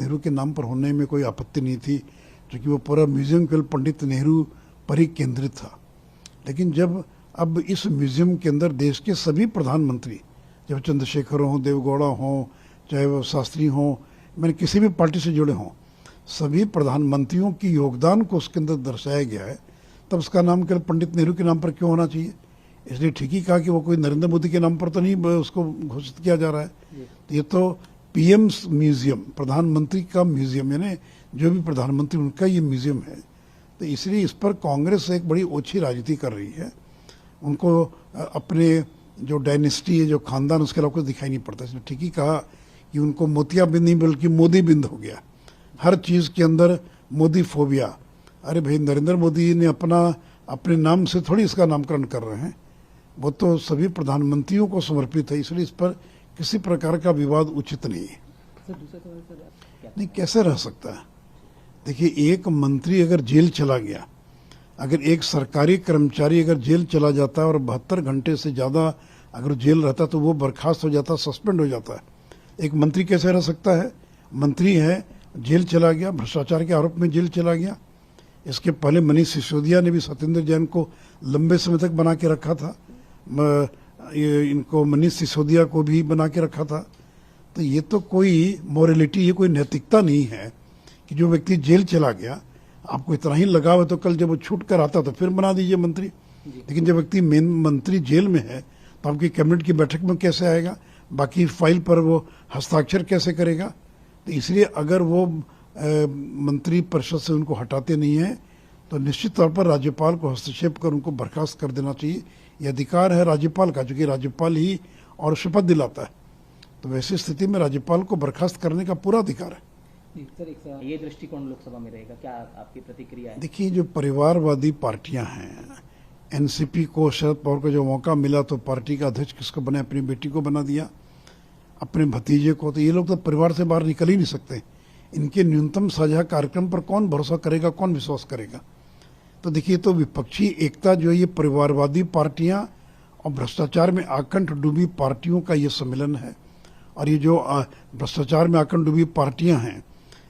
नेहरू के नाम पर होने में कोई आपत्ति नहीं थी, क्योंकि वो पूरा म्यूजियम केवल पंडित नेहरू पर ही केंद्रित था। लेकिन जब अब इस म्यूजियम के अंदर देश के सभी प्रधानमंत्री, जब चंद्रशेखर हों, देवगौड़ा हों, चाहे वो शास्त्री हों, मैंने किसी भी पार्टी से जुड़े हों, सभी प्रधानमंत्रियों की योगदान को उसके अंदर दर्शाया गया है, तब उसका नाम केवल पंडित नेहरू के नाम पर क्यों होना चाहिए? इसलिए ठीक ही कहा कि वो कोई नरेंद्र मोदी के नाम पर तो नहीं उसको घोषित किया जा रहा है। तो ये तो पीएम म्यूजियम, प्रधानमंत्री का म्यूजियम, यानी जो भी प्रधानमंत्री उनका ये म्यूजियम है। तो इसलिए इस पर कांग्रेस एक बड़ी ओछी राजनीति कर रही है। उनको अपने जो डायनेस्टी है, जो खानदान, उसके अलावा कुछ दिखाई नहीं पड़ता। इसलिए ठीक ही कहा कि उनको मोतियाबिंद नहीं बल्कि मोदी बिंद हो गया, हर चीज़ के अंदर मोदी फोबिया। अरे भाई, नरेंद्र मोदी ने अपने नाम से थोड़ी इसका नामकरण कर रहे हैं, वो तो सभी प्रधानमंत्रियों को समर्पित है। इसलिए इस पर किसी प्रकार का विवाद उचित नहीं है। नहीं, कैसे रह सकता है? देखिए, एक मंत्री अगर जेल चला गया, अगर एक सरकारी कर्मचारी अगर जेल चला जाता है और 72 घंटे से ज़्यादा अगर जेल रहता तो वो बर्खास्त हो जाता, सस्पेंड हो जाता है। एक मंत्री कैसे रह सकता है? मंत्री है, जेल चला गया, भ्रष्टाचार के आरोप में जेल चला गया। इसके पहले मनीष सिसोदिया ने भी सत्येंद्र जैन को लंबे समय तक बना के रखा था, इनको मनीष सिसोदिया को भी बना के रखा था। तो ये तो कोई मोरलिटी, ये कोई नैतिकता नहीं है कि जो व्यक्ति जेल चला गया, आपको इतना ही लगाव है तो कल जब वो छूट कर आता तो फिर बना दीजिए मंत्री। लेकिन जब व्यक्ति मेन मंत्री जेल में है तो आपकी कैबिनेट की बैठक में कैसे आएगा? बाकी फाइल पर वो हस्ताक्षर कैसे करेगा? तो इसलिए अगर वो मंत्री परिषद से उनको हटाते नहीं हैं तो निश्चित तौर पर राज्यपाल को हस्तक्षेप कर उनको बर्खास्त कर देना चाहिए। ये अधिकार है राज्यपाल का, क्योंकि राज्यपाल ही और शपथ दिलाता है। तो वैसी स्थिति में राज्यपाल को बर्खास्त करने का पूरा अधिकार है। सर, ये दृष्टिकोण लोकसभा में रहेगा, क्या आपकी प्रतिक्रिया है? देखिए, जो परिवारवादी पार्टियां हैं, एनसीपी को, शरद पवार को जो मौका मिला तो पार्टी का अध्यक्ष किसको बने? अपनी बेटी को बना दिया, अपने भतीजे को। तो ये लोग तो परिवार से बाहर निकल ही नहीं सकते। इनके न्यूनतम साझा कार्यक्रम पर कौन भरोसा करेगा, कौन विश्वास करेगा? तो देखिए, तो विपक्षी एकता जो है, ये परिवारवादी पार्टियां और भ्रष्टाचार में आकंठ डूबी पार्टियों का ये सम्मेलन है। और ये जो भ्रष्टाचार में आकंठ डूबी पार्टियां हैं,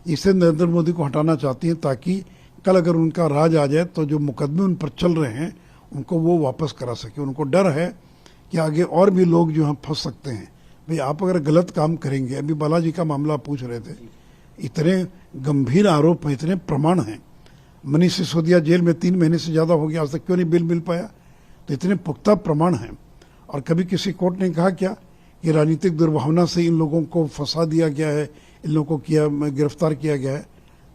इसे नरेंद्र मोदी को हटाना चाहती हैं, ताकि कल अगर उनका राज आ जाए तो जो मुकदमे उन पर चल रहे हैं उनको वो वापस करा सके। उनको डर है कि आगे और भी लोग जो हैं फंस सकते हैं। भाई, आप अगर गलत काम करेंगे, अभी बालाजी का मामला पूछ रहे थे, इतने गंभीर आरोप हैं, इतने प्रमाण हैं। मनीष सिसोदिया जेल में 3 महीने से ज़्यादा हो गया, आज तक क्यों नहीं बेल मिल पाया? तो इतने पुख्ता प्रमाण हैं। और कभी किसी कोर्ट ने कहा क्या कि राजनीतिक दुर्भावना से इन लोगों को फंसा दिया गया है, इन लोगों को गिरफ्तार किया गया है?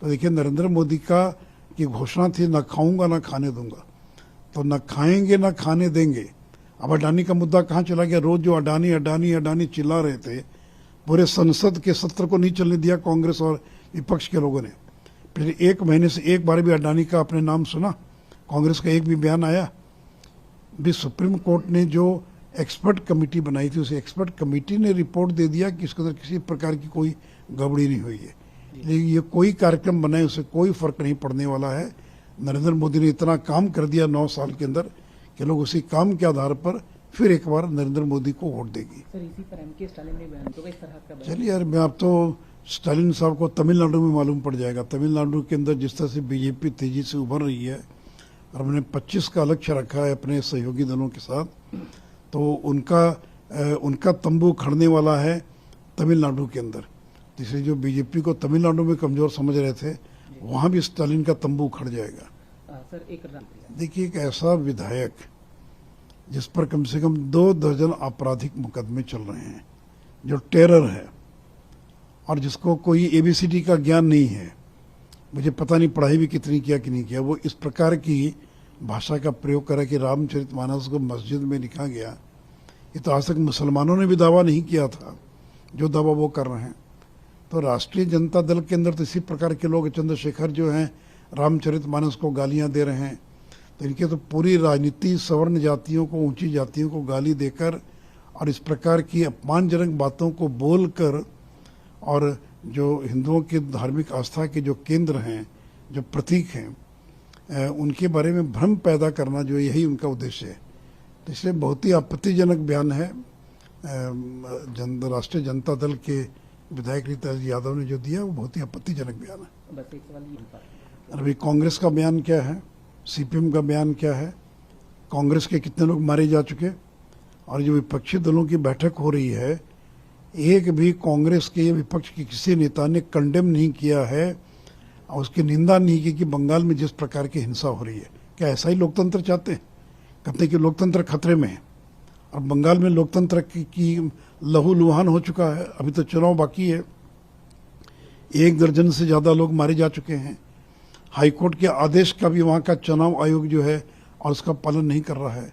तो देखिए, नरेंद्र मोदी की घोषणा थी, ना खाऊंगा ना खाने दूंगा। तो न खाएंगे ना खाने देंगे। अब अडानी का मुद्दा कहाँ चला गया? रोज जो अडानी अडानी अडानी चिल्ला रहे थे, पूरे संसद के सत्र को नहीं चलने दिया कांग्रेस और विपक्ष के लोगों ने। फिर 1 महीने से एक बार भी अडानी का अपने नाम सुना? कांग्रेस का एक भी बयान आया? भी सुप्रीम कोर्ट ने जो एक्सपर्ट कमेटी बनाई थी, उस एक्सपर्ट कमेटी ने रिपोर्ट दे दिया कि इसके अंदर किसी प्रकार की कोई गड़बड़ी नहीं हुई है। लेकिन ये कोई कार्यक्रम बनाए, उससे कोई फर्क नहीं पड़ने वाला है। नरेंद्र मोदी ने इतना काम कर दिया 9 साल के अंदर कि लोग उसी काम के आधार पर फिर एक बार नरेंद्र मोदी को वोट देगी। सर, इसी पर एमके स्टालिन ने बयान तो इस तरह का बयान। चलिए यार, मैं आप तो स्टालिन साहब को तमिलनाडु में मालूम पड़ जाएगा। तमिलनाडु के अंदर जिस तरह से बीजेपी तेजी से उभर रही है और हमने 25 का लक्ष्य रखा है अपने सहयोगी दलों के साथ, तो उनका तंबू खड़ने वाला है तमिलनाडु के अंदर। इसलिए जो बीजेपी को तमिलनाडु में कमजोर समझ रहे थे, वहाँ भी स्टालिन का तंबू खड़ जाएगा। सर, देखिए, एक ऐसा विधायक जिस पर कम से कम 2 दर्जन आपराधिक मुकदमे चल रहे हैं, जो टेरर है और जिसको कोई एबीसीडी का ज्ञान नहीं है, मुझे पता नहीं पढ़ाई भी कितनी किया कि नहीं किया, वो इस प्रकार की भाषा का प्रयोग करा कि रामचरितमानस को मस्जिद में लिखा गया। ये तो आज तक मुसलमानों ने भी दावा नहीं किया था जो दावा वो कर रहे हैं। तो राष्ट्रीय जनता दल के अंदर तो इसी प्रकार के लोग, चंद्रशेखर जो हैं रामचरितमानस को गालियां दे रहे हैं। तो इनके तो पूरी राजनीति सवर्ण जातियों को, ऊंची जातियों को गाली देकर और इस प्रकार की अपमानजनक बातों को बोलकर, और जो हिंदुओं की धार्मिक आस्था के जो केंद्र हैं, जो प्रतीक हैं, उनके बारे में भ्रम पैदा करना, जो यही उनका उद्देश्य है। तो इसलिए बहुत ही आपत्तिजनक बयान है राष्ट्रीय जनता दल के विधायक रीता यादव ने जो दिया वो बहुत ही आपत्तिजनक बयान है। बस एक सवाल ये अभी कांग्रेस का बयान क्या है, सीपीएम का बयान क्या है, कांग्रेस के कितने लोग मारे जा चुके, और जो विपक्षी दलों की बैठक हो रही है, एक भी कांग्रेस के विपक्ष के किसी नेता ने कंडेम नहीं किया है और उसकी निंदा नहीं की कि बंगाल में जिस प्रकार की हिंसा हो रही है। क्या ऐसा ही लोकतंत्र चाहते हैं? कहते हैं कि लोकतंत्र खतरे में है, और बंगाल में लोकतंत्र की लहूलुहान हो चुका है। अभी तो चुनाव बाकी है, 1 दर्जन से ज़्यादा लोग मारे जा चुके हैं। हाईकोर्ट के आदेश का भी वहाँ का चुनाव आयोग जो है और उसका पालन नहीं कर रहा है।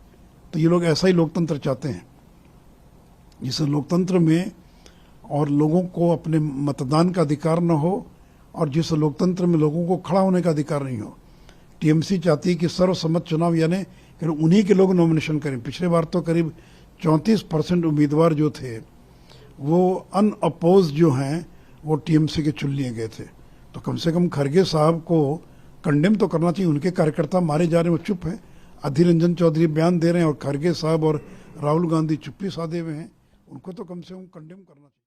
तो ये लोग ऐसा ही लोकतंत्र चाहते हैं जिस लोकतंत्र में और लोगों को अपने मतदान का अधिकार न हो, और जिस लोकतंत्र में लोगों को खड़ा होने का अधिकार नहीं हो। टीएमसी चाहती है कि सर्वसम्मत चुनाव, यानी उन्हीं के लोग नॉमिनेशन करें। पिछले बार तो करीब 34% उम्मीदवार जो थे वो अनअपोज जो हैं वो टीएमसी के चुन लिए गए थे। तो कम से कम खरगे साहब को कंडेम तो करना चाहिए। उनके कार्यकर्ता मारे जा रहे हैं, वो चुप हैं। अधीर रंजन चौधरी बयान दे रहे हैं और खरगे साहब और राहुल गांधी चुप्पी साधे हुए हैं। उनको तो कम से कम कंडेम करना चाहिए।